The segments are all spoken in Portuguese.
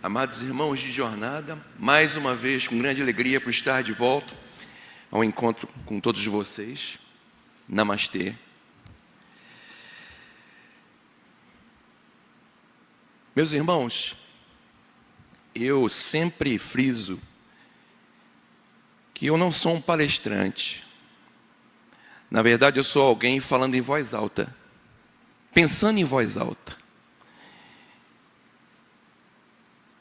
Amados irmãos de jornada, mais uma vez com grande alegria por estar de volta ao encontro com todos vocês. Namastê. Meus irmãos, eu sempre friso que eu não sou um palestrante. Na verdade, eu sou alguém falando em voz alta, pensando em voz alta.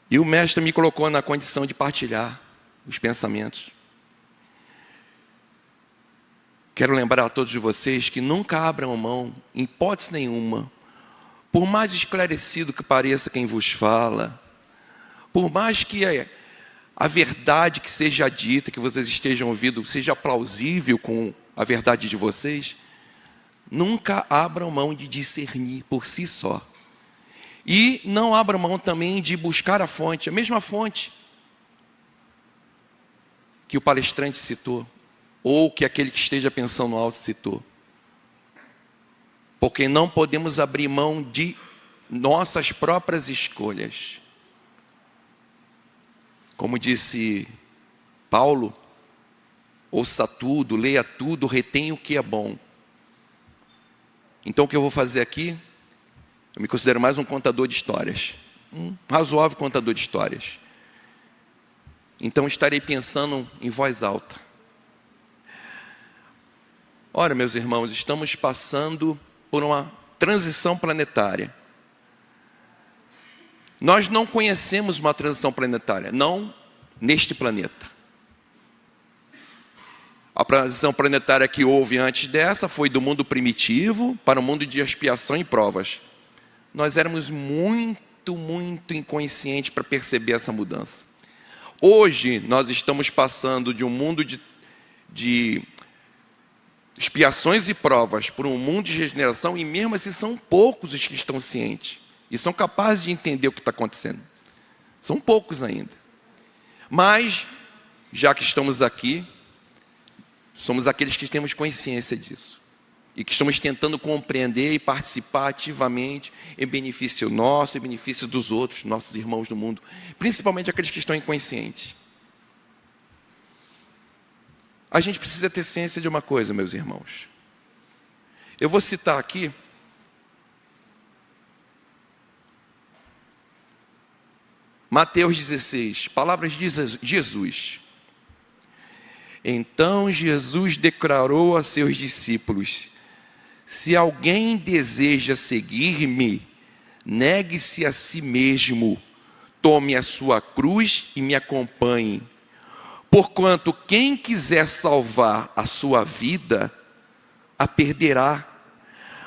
E o mestre me colocou na condição de partilhar os pensamentos. Quero lembrar a todos vocês que nunca abram mão, em hipótese nenhuma, por mais esclarecido que pareça quem vos fala, por mais que a verdade que seja dita, que vocês estejam ouvindo, seja plausível com a verdade de vocês, nunca abram mão de discernir por si só. E não abram mão também de buscar a fonte, a mesma fonte que o palestrante citou, ou que aquele que esteja pensando alto citou. Porque não podemos abrir mão de nossas próprias escolhas. Como disse Paulo, ouça tudo, leia tudo, retenha o que é bom. Então o que eu vou fazer aqui? Eu me considero mais um contador de histórias, um razoável contador de histórias. Então estarei pensando em voz alta. Ora, meus irmãos, estamos passando por uma transição planetária. Nós não conhecemos uma transição planetária, não neste planeta. A transição planetária que houve antes dessa foi do mundo primitivo para o mundo de expiação e provas. Nós éramos muito inconscientes para perceber essa mudança. Hoje, nós estamos passando de um mundo de expiações e provas para um mundo de regeneração, e mesmo assim são poucos os que estão cientes e são capazes de entender o que está acontecendo. São poucos ainda. Mas, já que estamos aqui, somos aqueles que temos consciência disso. E que estamos tentando compreender e participar ativamente em benefício nosso, em benefício dos outros, nossos irmãos do mundo, principalmente aqueles que estão inconscientes. A gente precisa ter ciência de uma coisa, meus irmãos. Eu vou citar aqui Mateus 16, palavras de Jesus. Então Jesus declarou a seus discípulos: se alguém deseja seguir-me, negue-se a si mesmo, tome a sua cruz e me acompanhe. Porquanto quem quiser salvar a sua vida, a perderá.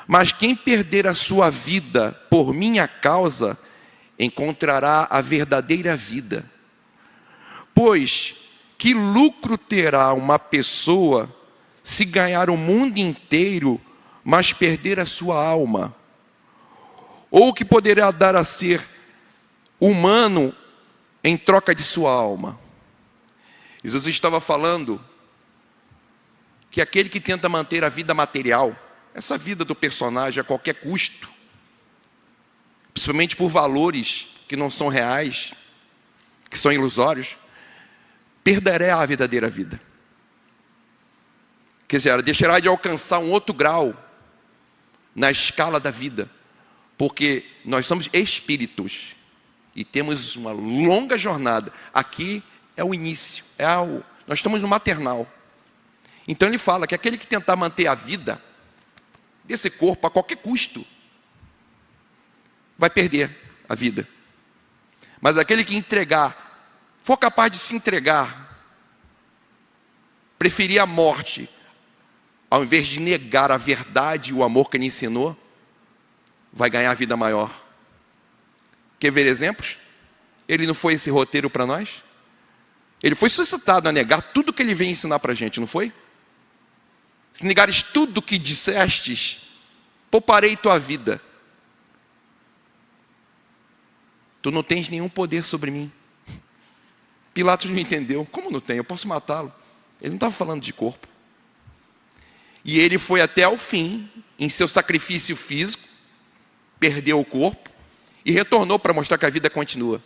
Mas quem perder a sua vida por minha causa, encontrará a verdadeira vida. Pois que lucro terá uma pessoa se ganhar o mundo inteiro, mas perder a sua alma? Ou que poderá dar a ser humano em troca de sua alma? Jesus estava falando que aquele que tenta manter a vida material, essa vida do personagem a qualquer custo, principalmente por valores que não são reais, que são ilusórios, perderá a verdadeira vida. Quer dizer, ela deixará de alcançar um outro grau na escala da vida, porque nós somos espíritos e temos uma longa jornada. Aqui é o início, nós estamos no maternal. Então ele fala que aquele que tentar manter a vida desse corpo a qualquer custo, vai perder a vida. Mas aquele que for capaz de se entregar, preferir a morte, ao invés de negar a verdade e o amor que ele ensinou, vai ganhar a vida maior. Quer ver exemplos? Ele não foi esse roteiro para nós? Ele foi suscitado a negar tudo que ele vem ensinar para a gente, não foi? Se negares tudo que dissestes, pouparei tua vida. Tu não tens nenhum poder sobre mim. Pilatos não entendeu. Como não tem? Eu posso matá-lo. Ele não estava falando de corpo. E ele foi até o fim, em seu sacrifício físico, perdeu o corpo e retornou para mostrar que a vida continua.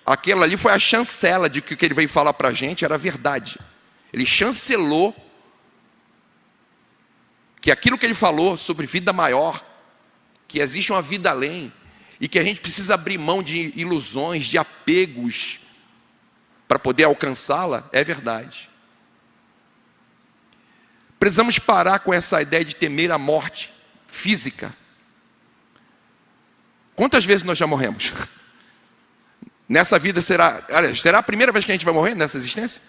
aquela ali foi a chancela de que o que ele veio falar para a gente era verdade. Ele chancelou que aquilo que ele falou sobre vida maior, que existe uma vida além, e que a gente precisa abrir mão de ilusões, de apegos, para poder alcançá-la, é verdade. Precisamos parar com essa ideia de temer a morte física. Quantas vezes nós já morremos? Nessa vida será a primeira vez que a gente vai morrer nessa existência?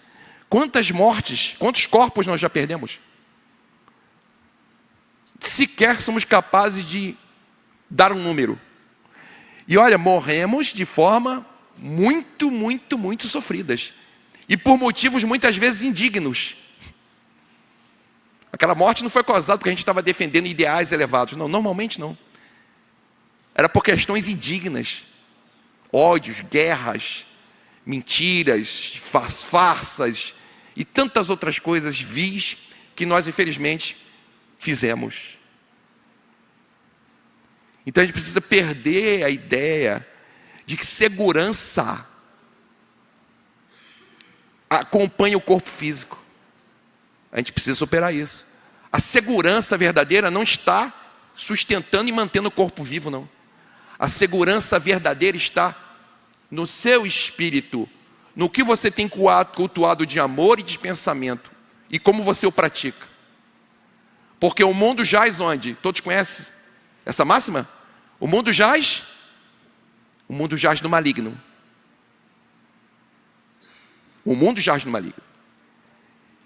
Quantas mortes, quantos corpos nós já perdemos? Sequer somos capazes de dar um número. E olha, morremos de forma muito, muito, muito sofridas. E por motivos muitas vezes indignos. Aquela morte não foi causada porque a gente estava defendendo ideais elevados. Não, normalmente não. Era por questões indignas. Ódios, guerras, mentiras, farsas e tantas outras coisas vis que nós, infelizmente, fizemos. Então a gente precisa perder a ideia de que segurança acompanha o corpo físico. A gente precisa superar isso. A segurança verdadeira não está sustentando e mantendo o corpo vivo, não. A segurança verdadeira está no seu espírito, no que você tem cultuado de amor e de pensamento, e como você o pratica. Porque o mundo jaz onde? Todos conhecem essa máxima? O mundo jaz no maligno. O mundo jaz no maligno.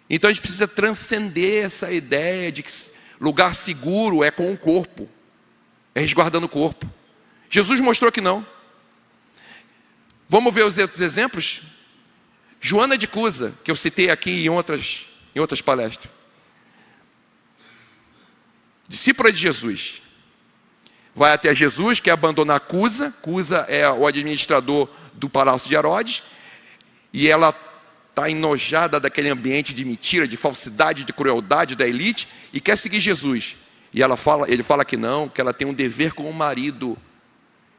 Então a gente precisa transcender essa ideia de que lugar seguro é com o corpo, é resguardando o corpo. Jesus mostrou que não. Vamos ver os outros exemplos? Joana de Cusa, que eu citei aqui em outras palestras. Discípula de Jesus. Vai até Jesus, quer abandonar Cusa. Cusa é o administrador do palácio de Herodes. E ela está enojada daquele ambiente de mentira, de falsidade, de crueldade da elite. E quer seguir Jesus. E ele fala que não, que ela tem um dever com o marido.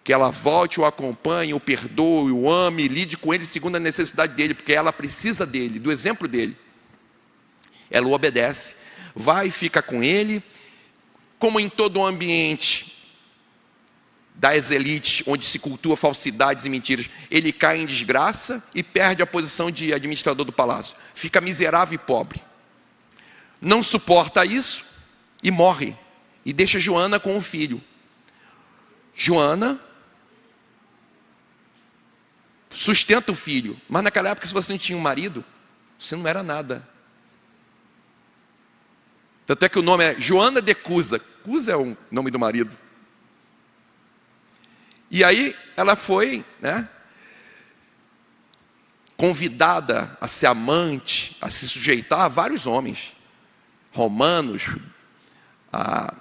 Que ela volte, o acompanhe, o perdoe, o ame, lide com ele segundo a necessidade dele. Porque ela precisa dele, do exemplo dele. Ela o obedece. Vai e fica com ele. Como em todo o ambiente das elites, onde se cultua falsidades e mentiras, ele cai em desgraça e perde a posição de administrador do palácio. Fica miserável e pobre. Não suporta isso e morre. E deixa Joana com o filho. Joana sustenta o filho. Mas naquela época, se você não tinha um marido, você não era nada. Tanto é que o nome é Joana de Cusa. Cusa é o nome do marido. E aí ela foi, convidada a ser amante, a se sujeitar a vários homens. Romanos, a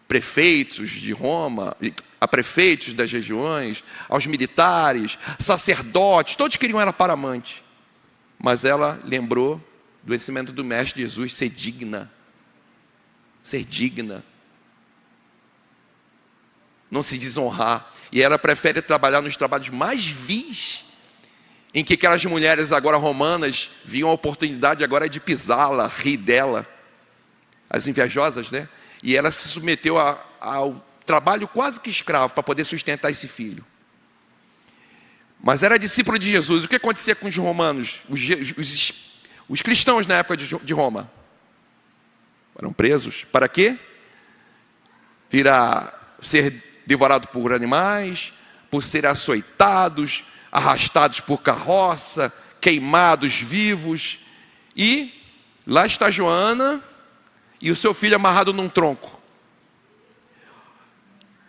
prefeitos de Roma, a prefeitos das regiões, aos militares, sacerdotes, todos queriam ela para amante. Mas ela lembrou do ensinamento do Mestre Jesus, ser digna. Ser digna. Não se desonrar. E ela prefere trabalhar nos trabalhos mais vis, em que aquelas mulheres agora romanas viam a oportunidade agora de pisá-la, rir dela. As invejosas, né? E ela se submeteu ao trabalho quase que escravo para poder sustentar esse filho. Mas era discípulo de Jesus. O que acontecia com os romanos? Os cristãos na época de Roma eram presos. Para quê? Ser devorado por animais, por serem açoitados, arrastados por carroça, queimados vivos. E lá está Joana e o seu filho amarrado num tronco.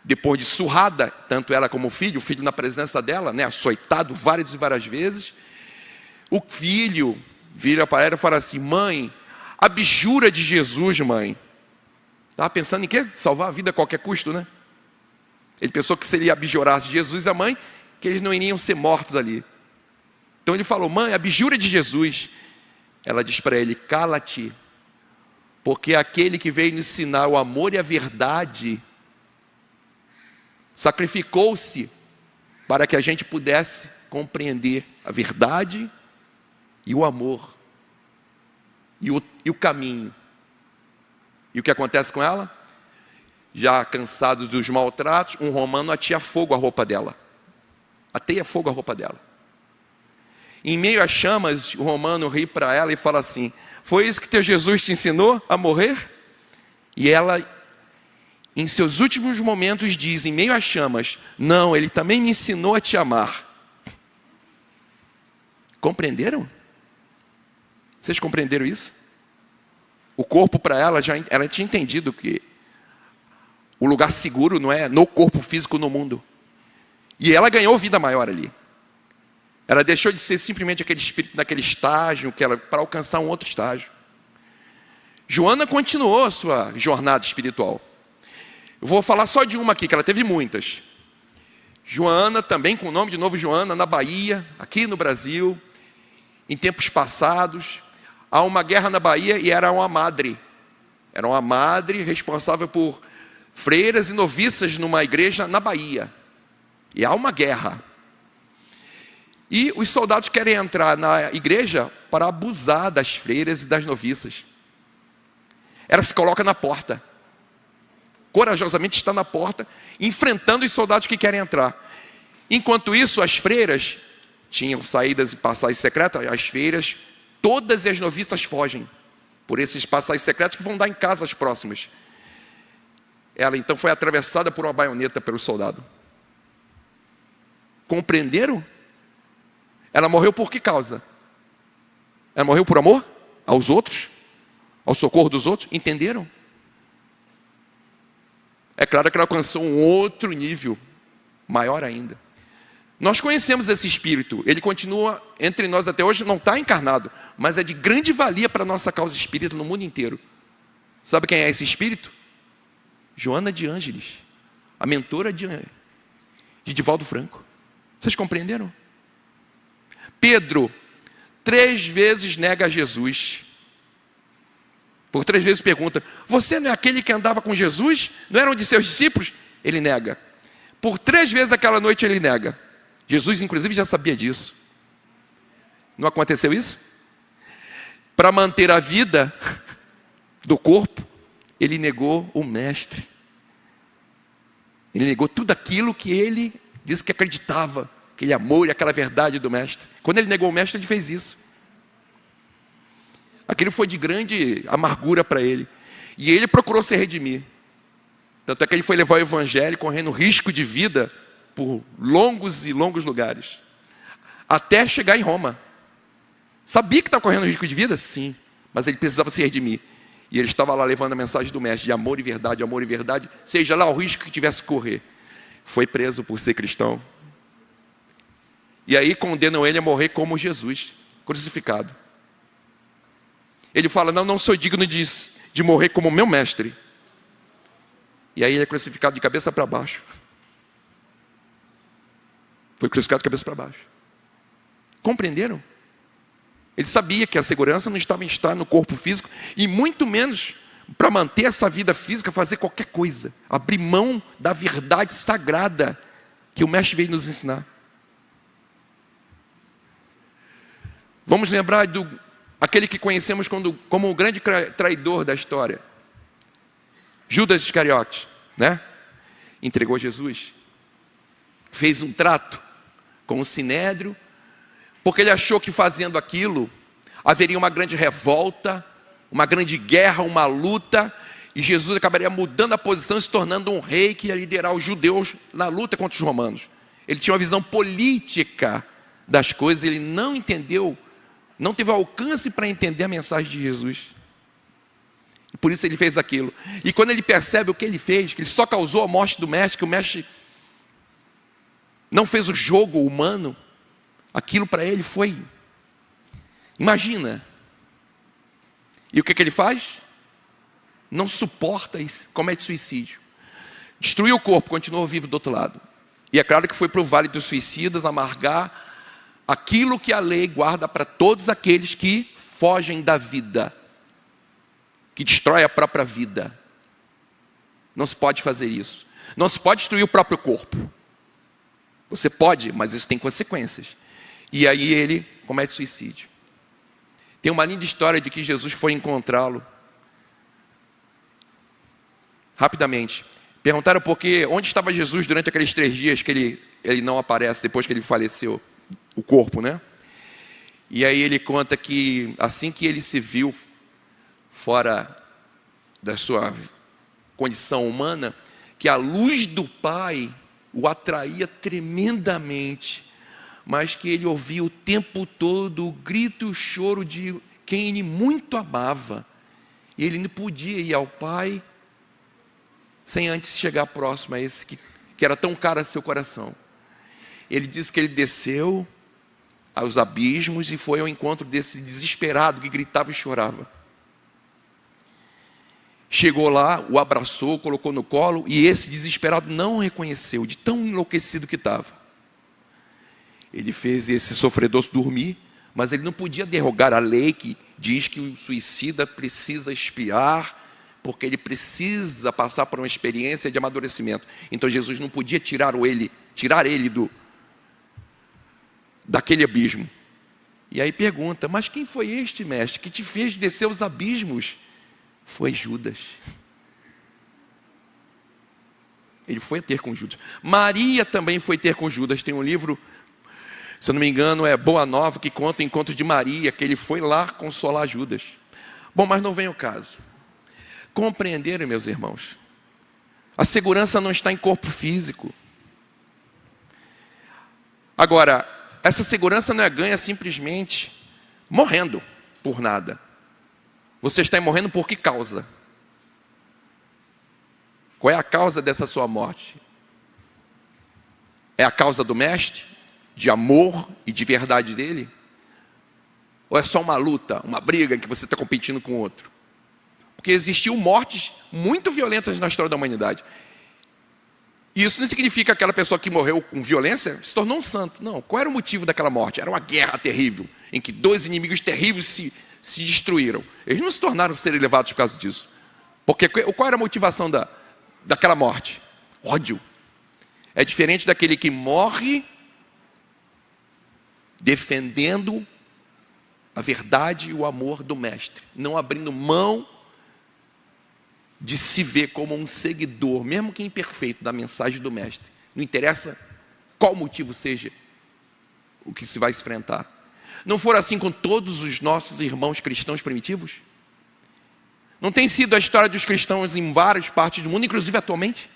Depois de surrada, tanto ela como o filho na presença dela, açoitado várias e várias vezes, o filho vira para ela e fala assim: mãe, abjura de Jesus, mãe. Estava pensando em quê? Salvar a vida a qualquer custo, né? Ele pensou que se ele abjurasse de Jesus e a mãe, que eles não iriam ser mortos ali. Então ele falou: mãe, abjura de Jesus. Ela diz para ele: cala-te, porque aquele que veio nos ensinar o amor e a verdade sacrificou-se para que a gente pudesse compreender a verdade e o amor e o caminho. E o que acontece com ela? Já cansado dos maltratos, um romano ateia fogo à roupa dela. Ateia fogo à roupa dela. Em meio às chamas, o romano ri para ela e fala assim: foi isso que teu Jesus te ensinou a morrer? E ela, em seus últimos momentos, diz, em meio às chamas: não, ele também me ensinou a te amar. Compreenderam? Vocês compreenderam isso? O corpo para ela, ela tinha entendido que o lugar seguro não é no corpo físico no mundo. E ela ganhou vida maior ali. Ela deixou de ser simplesmente aquele espírito naquele estágio, para alcançar um outro estágio. Joana continuou a sua jornada espiritual. Eu vou falar só de uma aqui, que ela teve muitas. Joana, também com o nome de novo Joana, na Bahia, aqui no Brasil, em tempos passados, há uma guerra na Bahia e era uma madre. Era uma madre responsável por freiras e noviças numa igreja na Bahia. E há uma guerra. E os soldados querem entrar na igreja para abusar das freiras e das noviças. Ela se coloca na porta. Corajosamente está na porta, enfrentando os soldados que querem entrar. Enquanto isso, as freiras tinham saídas e passagens secretas. As freiras, todas as noviças fogem por esses passagens secretos que vão dar em casas próximas. Ela então foi atravessada por uma baioneta pelo soldado. Compreenderam? Ela morreu por que causa? Ela morreu por amor aos outros? Ao socorro dos outros? Entenderam? É claro que ela alcançou um outro nível, maior ainda. Nós conhecemos esse espírito, ele continua entre nós até hoje, não está encarnado, mas é de grande valia para a nossa causa espírita no mundo inteiro. Sabe quem é esse espírito? Joana de Ângeles, a mentora de Divaldo Franco. Vocês compreenderam? Pedro, 3 vezes nega Jesus. Por 3 vezes pergunta: você não é aquele que andava com Jesus? Não era um de seus discípulos? Ele nega. Por 3 vezes aquela noite ele nega. Jesus inclusive já sabia disso. Não aconteceu isso? Para manter a vida do corpo, ele negou o mestre. Ele negou tudo aquilo que ele disse que acreditava, aquele amor e aquela verdade do mestre. Quando ele negou o mestre, ele fez isso. Aquilo foi de grande amargura para ele. E ele procurou se redimir. Tanto é que ele foi levar o evangelho correndo risco de vida por longos e longos lugares. Até chegar em Roma. Sabia que estava correndo risco de vida? Sim. Mas ele precisava se redimir. E ele estava lá levando a mensagem do mestre de amor e verdade, seja lá o risco que tivesse que correr. Foi preso por ser cristão. E aí condenam ele a morrer como Jesus, crucificado. Ele fala: não sou digno de morrer como meu mestre. E aí ele é crucificado de cabeça para baixo. Foi crucificado de cabeça para baixo. Compreenderam? Ele sabia que a segurança não estava em estar no corpo físico, e muito menos para manter essa vida física, fazer qualquer coisa. Abrir mão da verdade sagrada que o mestre veio nos ensinar. Vamos lembrar aquele que conhecemos como o grande traidor da história. Judas Iscariotes, né? Entregou Jesus. Fez um trato com o Sinédrio, porque ele achou que fazendo aquilo haveria uma grande revolta, uma grande guerra, uma luta, e Jesus acabaria mudando a posição e se tornando um rei que ia liderar os judeus na luta contra os romanos. Ele tinha uma visão política das coisas, ele não entendeu, não teve alcance para entender a mensagem de Jesus. E por isso ele fez aquilo. E quando ele percebe o que ele fez, que ele só causou a morte do mestre, que o mestre não fez o jogo humano, aquilo para ele foi... Imagina. E o que ele faz? Não suporta isso, comete suicídio. Destruiu o corpo, continuou vivo do outro lado. E é claro que foi para o vale dos suicidas amargar aquilo que a lei guarda para todos aqueles que fogem da vida, que destrói a própria vida. Não se pode fazer isso. Não se pode destruir o próprio corpo. Você pode, mas isso tem consequências. E aí ele comete suicídio. Tem uma linda história de que Jesus foi encontrá-lo. Rapidamente. Perguntaram onde estava Jesus durante aqueles 3 dias que ele não aparece, depois que ele faleceu, o corpo, né? E aí ele conta que assim que ele se viu fora da sua condição humana, que a luz do Pai o atraía tremendamente, mas que ele ouvia o tempo todo o grito e o choro de quem ele muito amava. E ele não podia ir ao Pai sem antes chegar próximo a esse que era tão caro a seu coração. Ele disse que ele desceu aos abismos e foi ao encontro desse desesperado que gritava e chorava. Chegou lá, o abraçou, colocou no colo, e esse desesperado não o reconheceu, de tão enlouquecido que estava. Ele fez esse sofredor dormir, mas ele não podia derrogar a lei que diz que o suicida precisa expiar, porque ele precisa passar por uma experiência de amadurecimento. Então Jesus não podia tirar ele daquele abismo. E aí pergunta, mas quem foi este, mestre, que te fez descer os abismos? Foi Judas. Ele foi ter com Judas. Maria também foi ter com Judas. Tem um livro, se eu não me engano, é Boa Nova, que conta o encontro de Maria, que ele foi lá consolar Judas. Bom, mas não vem o caso. Compreenderam, meus irmãos? A segurança não está em corpo físico. Agora, essa segurança não é ganha simplesmente morrendo por nada. Você está morrendo por que causa? Qual é a causa dessa sua morte? É a causa do mestre? De amor e de verdade dele? Ou é só uma luta, uma briga em que você está competindo com o outro? Porque existiu mortes muito violentas na história da humanidade. E isso não significa que aquela pessoa que morreu com violência se tornou um santo. Não, qual era o motivo daquela morte? Era uma guerra terrível, em que 2 inimigos terríveis se destruíram. Eles não se tornaram seres elevados por causa disso. Porque qual era a motivação daquela morte? Ódio. É diferente daquele que morre defendendo a verdade e o amor do mestre, não abrindo mão de se ver como um seguidor, mesmo que imperfeito, da mensagem do mestre. Não interessa qual motivo seja o que se vai enfrentar. Não for assim com todos os nossos irmãos cristãos primitivos? Não tem sido a história dos cristãos em várias partes do mundo, inclusive atualmente?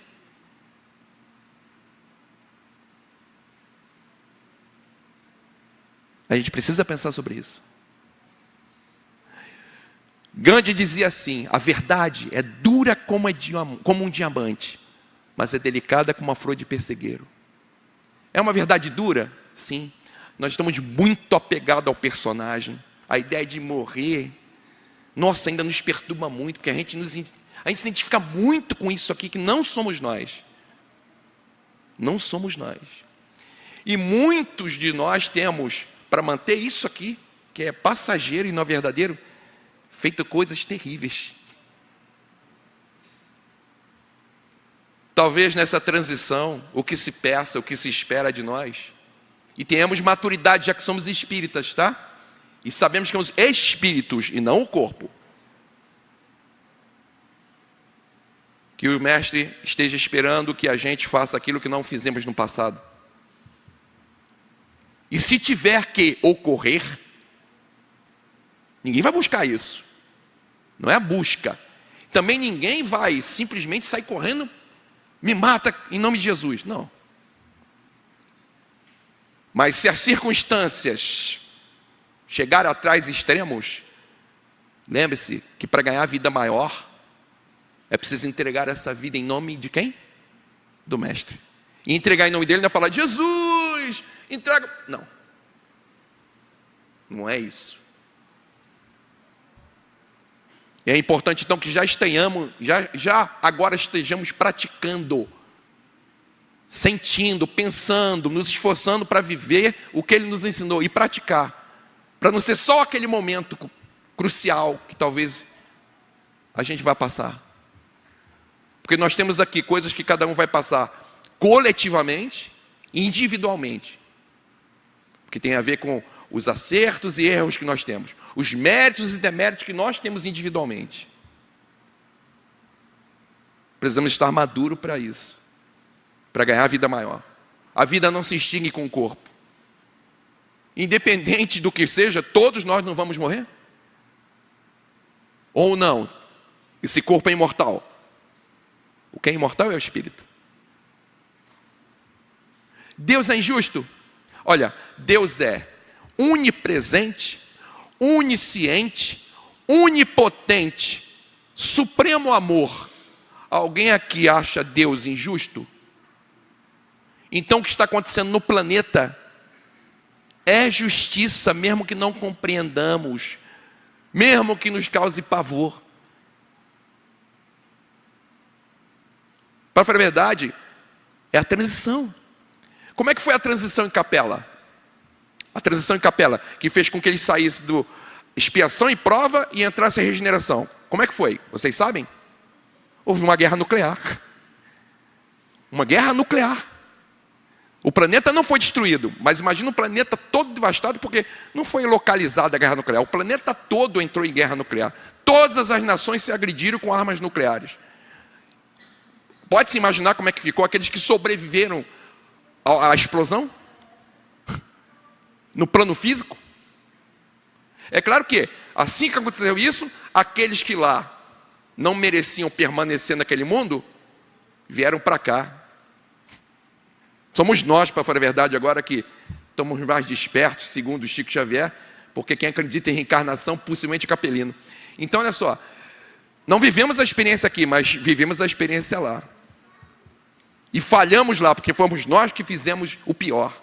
A gente precisa pensar sobre isso. Gandhi dizia assim, a verdade é dura como um diamante, mas é delicada como uma flor de pessegueiro. É uma verdade dura? Sim. Nós estamos muito apegados ao personagem. A ideia de morrer, nossa, ainda nos perturba muito, porque a gente se identifica muito com isso aqui, que não somos nós. Não somos nós. E muitos de nós temos, para manter isso aqui, que é passageiro e não verdadeiro, feito coisas terríveis. Talvez nessa transição, o que se peça, o que se espera de nós, e tenhamos maturidade, já que somos espíritas, tá? E sabemos que somos espíritos e não o corpo. Que o mestre esteja esperando que a gente faça aquilo que não fizemos no passado. E se tiver que ocorrer, ninguém vai buscar isso. Não é a busca. Também ninguém vai simplesmente sair correndo, me mata em nome de Jesus. Não. Mas se as circunstâncias chegarem atrás extremos, lembre-se que para ganhar a vida maior, é preciso entregar essa vida em nome de quem? Do mestre. E entregar em nome dele não é falar, Jesus, entrega. Não. Não é isso. É importante então que já agora estejamos praticando, sentindo, pensando, nos esforçando para viver o que Ele nos ensinou e praticar, para não ser só aquele momento crucial que talvez a gente vá passar. Porque nós temos aqui coisas que cada um vai passar coletivamente individualmente. Porque tem a ver com os acertos e erros que nós temos, os méritos e deméritos que nós temos individualmente. Precisamos estar maduros para isso, para ganhar a vida maior. A vida não se extingue com o corpo. Independente do que seja, todos nós não vamos morrer? Ou não? Esse corpo é imortal. O que é imortal é o espírito. Deus é injusto? Olha, Deus é onipresente, onisciente, onipotente, supremo amor. Alguém aqui acha Deus injusto? Então o que está acontecendo no planeta é justiça, mesmo que não compreendamos, mesmo que nos cause pavor. Para falar a verdade, é a transição. Como é que foi a transição em Capela? A transição em Capela, que fez com que ele saísse do expiação e prova e entrasse em regeneração. Como é que foi? Vocês sabem? Houve uma guerra nuclear. Uma guerra nuclear. O planeta não foi destruído, mas imagina o planeta todo devastado, porque não foi localizada a guerra nuclear. O planeta todo entrou em guerra nuclear. Todas as nações se agrediram com armas nucleares. Pode-se imaginar como é que ficou aqueles que sobreviveram à explosão? No plano físico? É claro que, assim que aconteceu isso, aqueles que lá não mereciam permanecer naquele mundo, vieram para cá. Somos nós, para falar a verdade, agora que estamos mais despertos, segundo Chico Xavier, porque quem acredita em reencarnação, possivelmente é capelino. Então, olha só, não vivemos a experiência aqui, mas vivemos a experiência lá. E falhamos lá, porque fomos nós que fizemos o pior.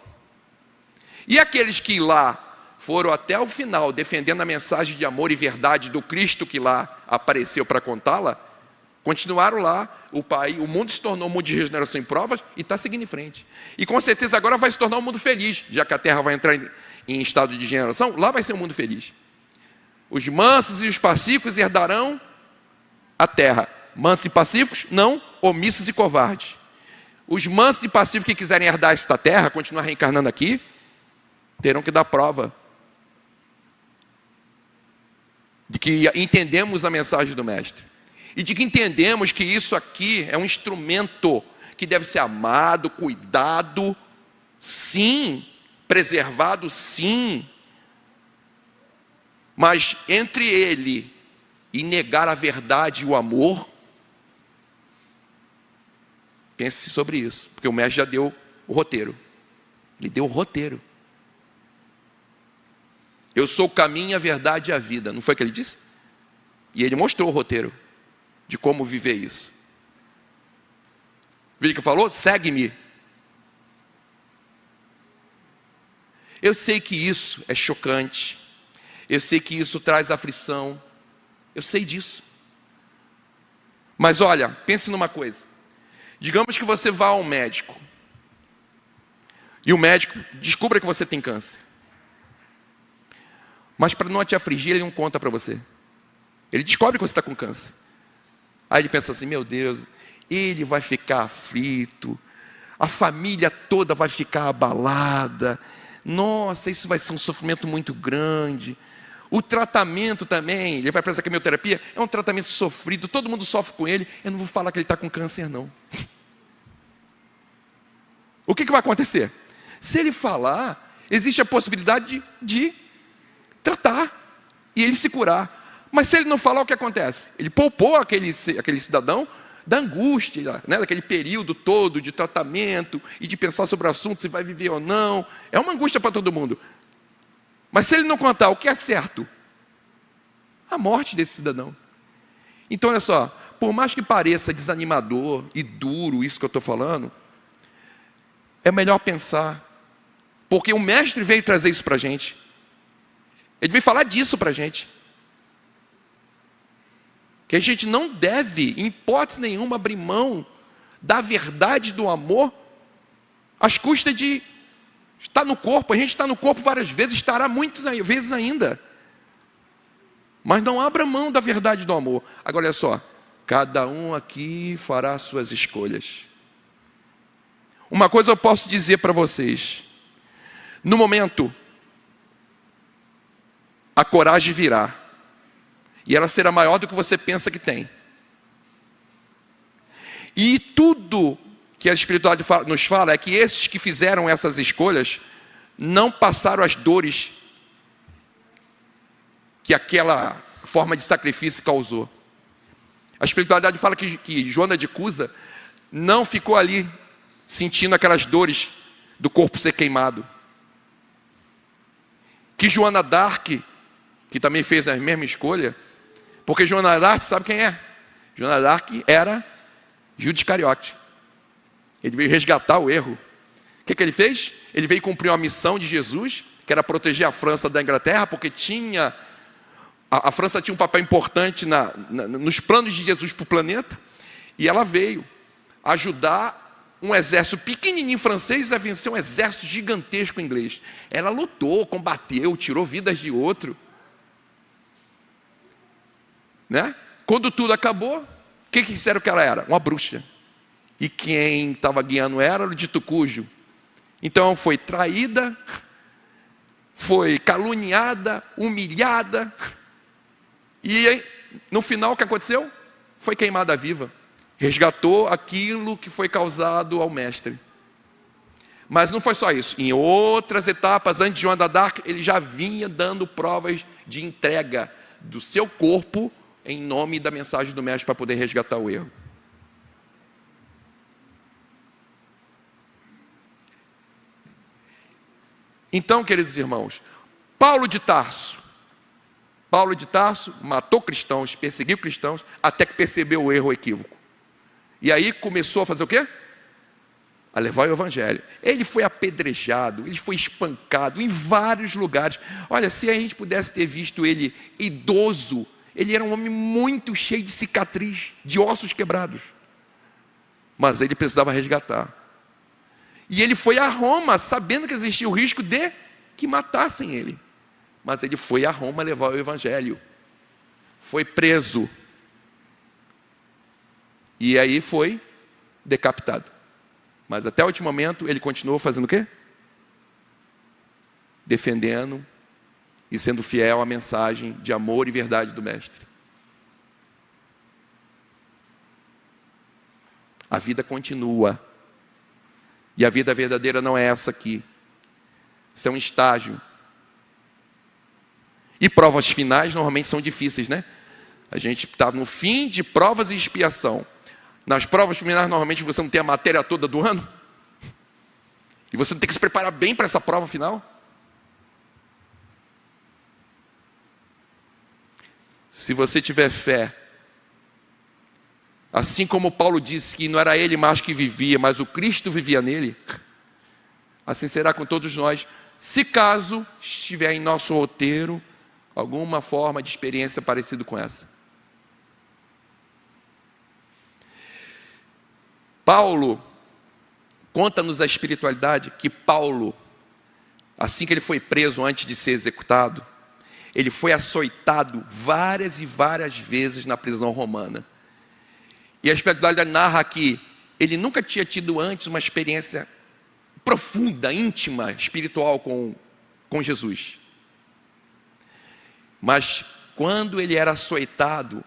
E aqueles que lá foram até o final, defendendo a mensagem de amor e verdade do Cristo que lá apareceu para contá-la, continuaram lá, o mundo se tornou um mundo de regeneração em provas e está seguindo em frente. E com certeza agora vai se tornar um mundo feliz, já que a Terra vai entrar em estado de degeneração, lá vai ser um mundo feliz. Os mansos e os pacíficos herdarão a Terra. Mansos e pacíficos, não, omissos e covardes. Os mansos e pacíficos que quiserem herdar esta terra, continuar reencarnando aqui, terão que dar prova de que entendemos a mensagem do Mestre. E de que entendemos que isso aqui é um instrumento que deve ser amado, cuidado, sim, preservado, sim. Mas entre ele e negar a verdade e o amor, pense sobre isso, porque o Mestre já deu o roteiro. Ele deu o roteiro. Eu sou o caminho, a verdade e a vida. Não foi o que ele disse? E ele mostrou o roteiro de como viver isso. Viu o que falou? Segue-me. Eu sei que isso é chocante. Eu sei que isso traz aflição. Eu sei disso. Mas olha, pense numa coisa. Digamos que você vá ao médico. E o médico descubra que você tem câncer. Mas para não te afligir, ele não conta para você. Ele descobre que você está com câncer. Aí ele pensa assim, meu Deus, ele vai ficar aflito, a família toda vai ficar abalada, nossa, isso vai ser um sofrimento muito grande. O tratamento também, ele vai pensar que a quimioterapia é um tratamento sofrido, todo mundo sofre com ele, eu não vou falar que ele está com câncer não. O que vai acontecer? Se ele falar, existe a possibilidade de tratar e ele se curar. Mas se ele não falar, o que acontece? Ele poupou aquele cidadão da angústia, né, daquele período todo de tratamento e de pensar sobre o assunto, se vai viver ou não. É uma angústia para todo mundo. Mas se ele não contar o que é certo, a morte desse cidadão. Então, olha só, por mais que pareça desanimador e duro isso que eu estou falando, é melhor pensar, porque o Mestre veio trazer isso para a gente. Ele veio falar disso para a gente. Que a gente não deve, em hipótese nenhuma, abrir mão da verdade do amor às custas de estar no corpo. A gente está no corpo várias vezes, estará muitas vezes ainda. Mas não abra mão da verdade do amor. Agora olha só, cada um aqui fará suas escolhas. Uma coisa eu posso dizer para vocês: no momento, a coragem virá, e ela será maior do que você pensa que tem. E tudo que a espiritualidade nos fala é que esses que fizeram essas escolhas não passaram as dores que aquela forma de sacrifício causou. A espiritualidade fala que Joana de Cusa não ficou ali sentindo aquelas dores do corpo ser queimado. Que Joana d'Arc, que também fez a mesma escolha, porque Joana d'Arc, sabe quem é? Joana d'Arc era Judas Iscariote. Ele veio resgatar o erro. O que ele fez? Ele veio cumprir uma missão de Jesus, que era proteger a França da Inglaterra, porque a França tinha um papel importante nos planos de Jesus para o planeta, e ela veio ajudar um exército pequenininho francês a vencer um exército gigantesco inglês. Ela lutou, combateu, tirou vidas de outro. Né? Quando tudo acabou, o que disseram que ela era? Uma bruxa. E quem estava guiando era o dito cujo. Então foi traída, foi caluniada, humilhada, e no final o que aconteceu? Foi queimada viva. Resgatou aquilo que foi causado ao mestre. Mas não foi só isso. Em outras etapas, antes de Joana d'Arc, ele já vinha dando provas de entrega do seu corpo em nome da mensagem do mestre para poder resgatar o erro. Então, queridos irmãos, Paulo de Tarso matou cristãos, perseguiu cristãos, até que percebeu o erro, o equívoco. E aí começou a fazer o quê? A levar o evangelho. Ele foi apedrejado, ele foi espancado em vários lugares. Olha, se a gente pudesse ter visto ele idoso, ele era um homem muito cheio de cicatriz, de ossos quebrados. Mas ele precisava resgatar. E ele foi a Roma, sabendo que existia o risco de que matassem ele. Mas ele foi a Roma levar o evangelho. Foi preso. E aí foi decapitado. Mas até o último momento ele continuou fazendo o quê? Defendendo e sendo fiel à mensagem de amor e verdade do mestre. A vida continua. E a vida verdadeira não é essa aqui. Isso é um estágio. E provas finais normalmente são difíceis, né? A gente está no fim de provas e expiação. Nas provas finais, normalmente você não tem a matéria toda do ano. E você tem que se preparar bem para essa prova final. Se você tiver fé, assim como Paulo disse que não era ele mais que vivia, mas o Cristo vivia nele, assim será com todos nós, se caso estiver em nosso roteiro alguma forma de experiência parecida com essa. Paulo conta-nos a espiritualidade que Paulo, assim que ele foi preso antes de ser executado, ele foi açoitado várias e várias vezes na prisão romana. E a espiritualidade narra que ele nunca tinha tido antes uma experiência profunda, íntima, espiritual com Jesus. Mas quando ele era açoitado,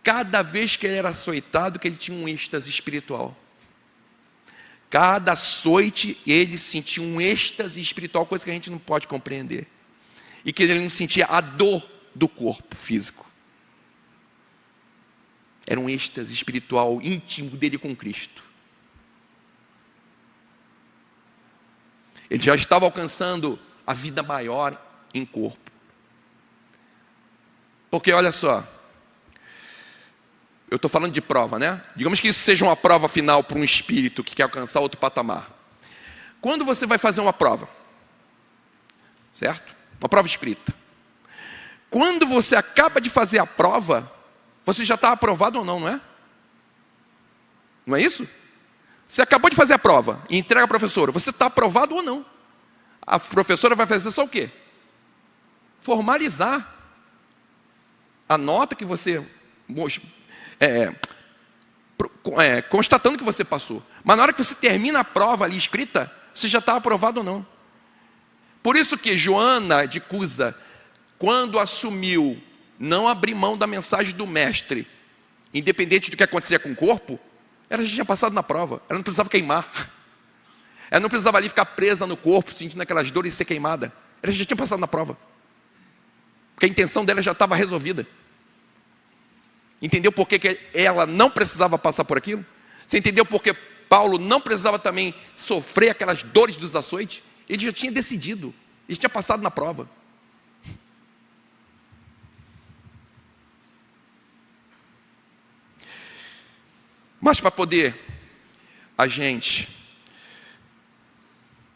cada vez que ele era açoitado, que ele tinha um êxtase espiritual. Cada açoite ele sentia um êxtase espiritual, coisa que a gente não pode compreender. E que ele não sentia a dor do corpo físico. Era um êxtase espiritual íntimo dele com Cristo. Ele já estava alcançando a vida maior em corpo. Porque olha só, eu estou falando de prova, né? Digamos que isso seja uma prova final para um espírito que quer alcançar outro patamar. Quando você vai fazer uma prova, certo? Uma prova escrita. Quando você acaba de fazer a prova, você já está aprovado ou não, não é? Não é isso? Você acabou de fazer a prova e entrega à professora, você está aprovado ou não? A professora vai fazer só o quê? Formalizar a nota que você constatando que você passou. Mas na hora que você termina a prova ali escrita, você já está aprovado ou não. Por isso que Joana de Cusa, quando assumiu não abrir mão da mensagem do mestre, independente do que acontecia com o corpo, ela já tinha passado na prova, ela não precisava queimar. Ela não precisava ali ficar presa no corpo, sentindo aquelas dores e ser queimada. Ela já tinha passado na prova. Porque a intenção dela já estava resolvida. Entendeu por que ela não precisava passar por aquilo? Você entendeu por que Paulo não precisava também sofrer aquelas dores dos açoites? Ele já tinha decidido, ele tinha passado na prova. Mas para poder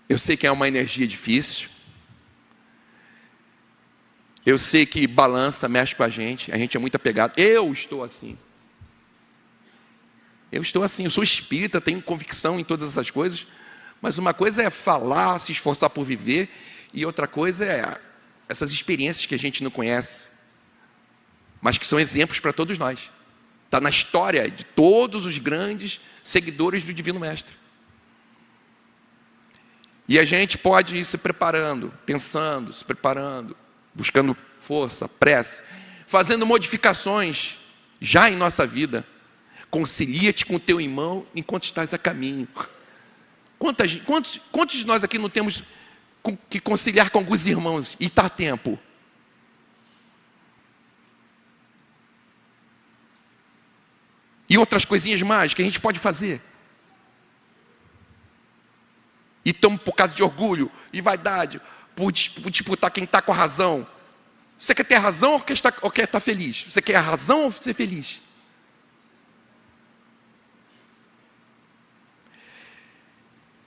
eu sei que é uma energia difícil, eu sei que balança, mexe com a gente é muito apegado. Eu estou assim, eu sou espírita, tenho convicção em todas essas coisas, mas uma coisa é falar, se esforçar por viver, e outra coisa é essas experiências que a gente não conhece, mas que são exemplos para todos nós. Está na história de todos os grandes seguidores do Divino Mestre. E a gente pode ir se preparando, pensando, se preparando, buscando força, prece, fazendo modificações já em nossa vida. Concilia-te com o teu irmão enquanto estás a caminho. Quantos de nós aqui não temos que conciliar com alguns irmãos e está a tempo? E outras coisinhas mais que a gente pode fazer. E estamos por causa de orgulho e vaidade, por disputar quem está com a razão. Você quer ter razão ou quer estar feliz? Você quer a razão ou ser feliz?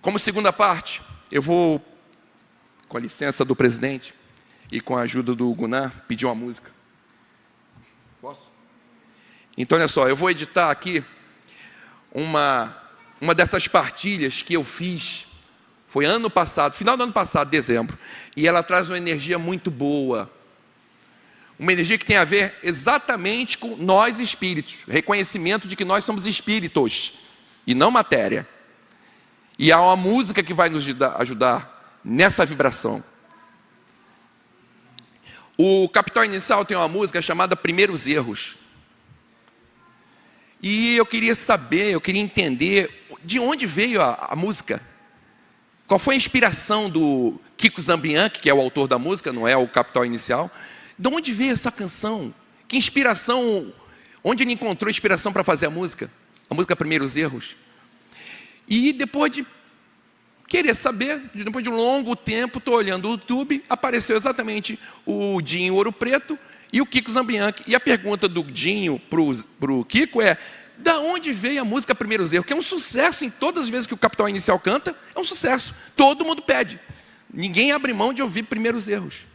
Como segunda parte, eu vou, com a licença do presidente e com a ajuda do Gunnar, pedir uma música. Posso? Então, olha só, eu vou editar aqui uma dessas partilhas que eu fiz. Foi ano passado, final do ano passado, dezembro. E ela traz uma energia muito boa. Uma energia que tem a ver exatamente com nós espíritos. Reconhecimento de que nós somos espíritos e não matéria. E há uma música que vai nos ajudar nessa vibração. O Capital Inicial tem uma música chamada Primeiros Erros. E eu queria saber, eu queria entender de onde veio a música. Qual foi a inspiração do Kiko Zambianchi, que é o autor da música, não é o Capital Inicial? De onde veio essa canção? Que inspiração, onde ele encontrou inspiração para fazer a música? A música Primeiros Erros. E depois de querer saber, depois de um longo tempo, estou olhando o YouTube, apareceu exatamente o Dinho Ouro Preto e o Kiko Zambianchi. E a pergunta do Dinho para o Kiko é: da onde veio a música Primeiros Erros? Que é um sucesso em todas as vezes que o Capital Inicial canta, é um sucesso. Todo mundo pede. Ninguém abre mão de ouvir Primeiros Erros.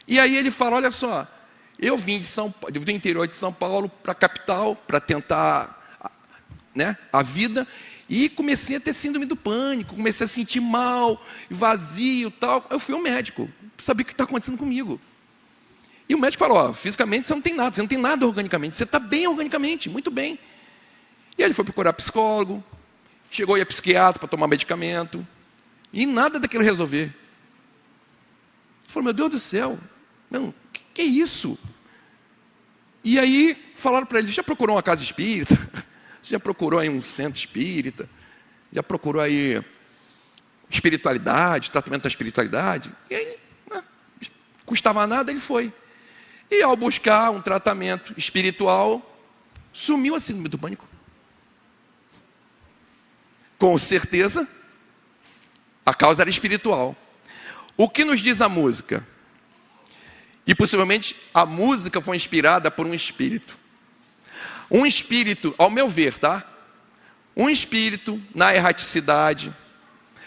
E aí ele fala: olha só, eu vim do interior de São Paulo para a capital, para tentar a vida, e comecei a ter síndrome do pânico, comecei a sentir mal, vazio, tal. Eu fui ao médico, saber o que está acontecendo comigo. E o médico falou: ó, fisicamente você não tem nada organicamente, você está bem organicamente, muito bem. E aí ele foi procurar psicólogo, chegou a ir a psiquiatra para tomar medicamento, e nada daquilo resolver. Ele falou: meu Deus do céu, o que é isso? E aí falaram para ele: já procurou uma casa espírita? Você já procurou aí um centro espírita? Já procurou aí espiritualidade, tratamento da espiritualidade? E aí, custava nada, ele foi. E ao buscar um tratamento espiritual, sumiu a síndrome do pânico. Com certeza, a causa era espiritual. O que nos diz a música? E possivelmente a música foi inspirada por um espírito. Um espírito, ao meu ver, tá? Um espírito na erraticidade,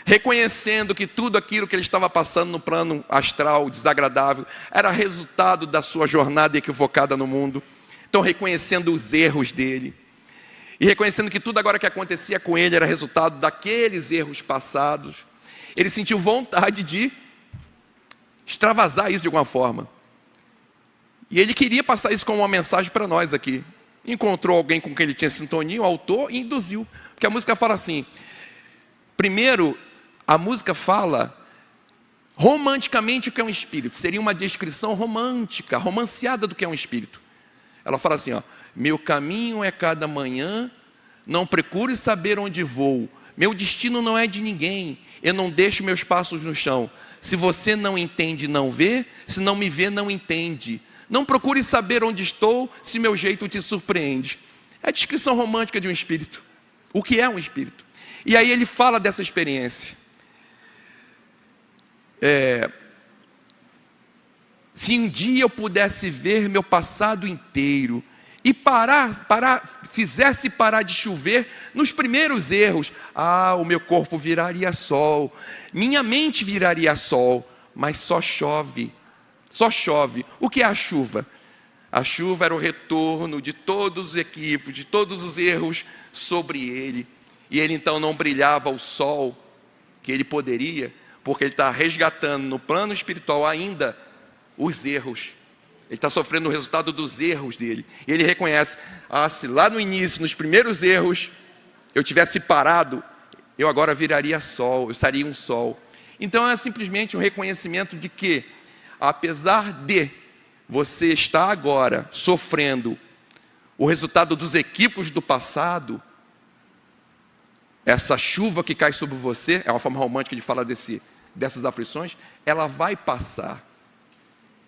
reconhecendo que tudo aquilo que ele estava passando no plano astral desagradável era resultado da sua jornada equivocada no mundo. Então, reconhecendo os erros dele e reconhecendo que tudo agora que acontecia com ele era resultado daqueles erros passados, ele sentiu vontade de extravasar isso de alguma forma. E ele queria passar isso como uma mensagem para nós aqui. encontrou alguém com quem ele tinha sintonia, o autor, e induziu. Porque a música fala assim, primeiro, a música fala romanticamente o que é um espírito. Seria uma descrição romântica, romanceada do que é um espírito. Ela fala assim, ó, meu caminho é cada manhã, não procure saber onde vou. Meu destino não é de ninguém, eu não deixo meus passos no chão. Se você não entende, não vê, se não me vê, não entende. Não procure saber onde estou, se meu jeito te surpreende. É a descrição romântica de um espírito. O que é um espírito? E aí ele fala dessa experiência. Se um dia eu pudesse ver meu passado inteiro e fizesse parar de chover nos primeiros erros, o meu corpo viraria sol, minha mente viraria sol, mas só chove. O que é a chuva? A chuva era o retorno de todos os equívocos, de todos os erros sobre ele. E ele então não brilhava o sol que ele poderia, porque ele está resgatando no plano espiritual ainda os erros. Ele está sofrendo o resultado dos erros dele. E ele reconhece, se lá no início, nos primeiros erros, eu tivesse parado, eu agora viraria sol, eu seria um sol. Então é simplesmente um reconhecimento de que, apesar de você estar agora sofrendo o resultado dos equívocos do passado, essa chuva que cai sobre você, é uma forma romântica de falar dessas aflições, ela vai passar.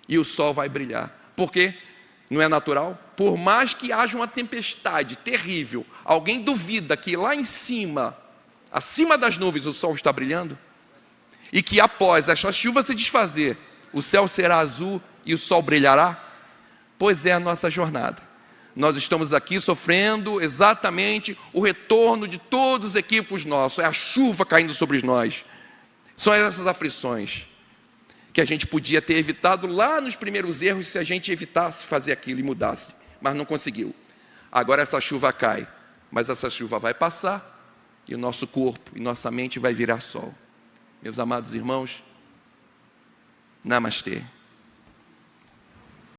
E o sol vai brilhar. Porque não é natural? Por mais que haja uma tempestade terrível, alguém duvida que lá em cima, acima das nuvens, o sol está brilhando? E que após essa chuva se desfazer, o céu será azul e o sol brilhará? Pois é a nossa jornada. Nós estamos aqui sofrendo exatamente o retorno de todos os equívocos nossos. É a chuva caindo sobre nós. São essas aflições que a gente podia ter evitado lá nos primeiros erros se a gente evitasse fazer aquilo e mudasse, mas não conseguiu. Agora essa chuva cai, mas essa chuva vai passar e o nosso corpo e nossa mente vai virar sol. Meus amados irmãos, namastê.